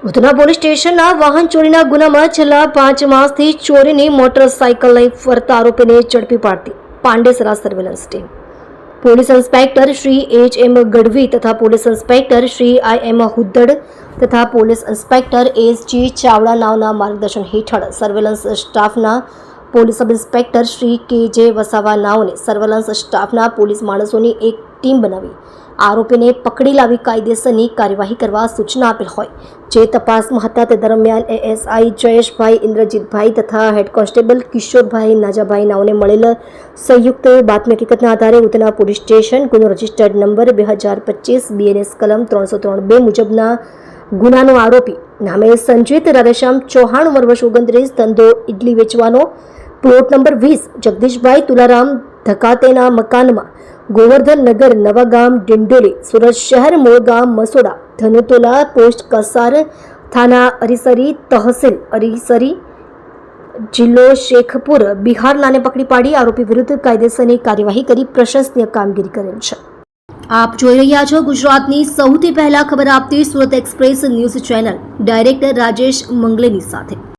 Udhna police સ્ટેશનના વાહન ચોરીના ગુનામાં છેલ્લા 5 માસથી ચોરીની મોટરસાયકલ લઈ ફરતા આરોપીને ઝડપી પાડતી Pandesara surveillance team police inspector Shri H.M. Gadhvi તથા પોલીસ ઇન્સ્પેક્ટર શ્રી I.M. હુદ્દડ તથા પોલીસ ઇન્સ્પેક્ટર S.G. ચાવડા નાવના માર્ગદર્શન હેઠળ સર્વેલન્સ સ્ટાફના police sub inspector Shri K.J. Vasava નાવને સર્વેલન્સ સ્ટાફના પોલીસ માણસોની એક ટીમ બનાવી આરોપીને પકડી લાવી કાયદેસરની કાર્યવાહી કરવા સૂચના આપેલ હોય જે તપાસમાં હતા તે દરમિયાન ASI જયેશભાઈ ઇન્દ્રજીતભાઈ તથા હેડ કોન્સ્ટેબલ કિશોરભાઈ નાજાભાઈ નાઓને મળેલ સંયુક્ત બાતમી હકીકતના આધારે ઉધના પોલીસ સ્ટેશન ગુનો રજિસ્ટર્ડ નંબર 2025 BNS કલમ 303(2) મુજબના ગુનાનો આરોપી નામે સંજીત રાધેશ્યામ ચૌહાણ ઉંમર વર્ષ 29 ધંધો ઇડલી વેચવાનો પ્લોટ નંબર 20 જગદીશભાઈ તુલારામ ધકાતેના મકાનમાં ગોવર્ધન નગર નવાગામ ડિંડોલી સુરત શહેર મૂળ ગામ મસોડા ધનુતોલા પોસ્ટ કસાર થાના અરીસરી તહસીલ અરીસરી જિલ્લો શેખપુર બિહારનાને પકડી પાડી આરોપી વિરુદ્ધ કાયદેસરની કાર્યવાહી કરી પ્રશંસનીય કામગીરી કરેલ છે। આપ જોઈ રહ્યા છો ગુજરાતની સૌથી પહેલા ખબર આપતી Surat express news channel director Rajesh મંગલેની સાથે।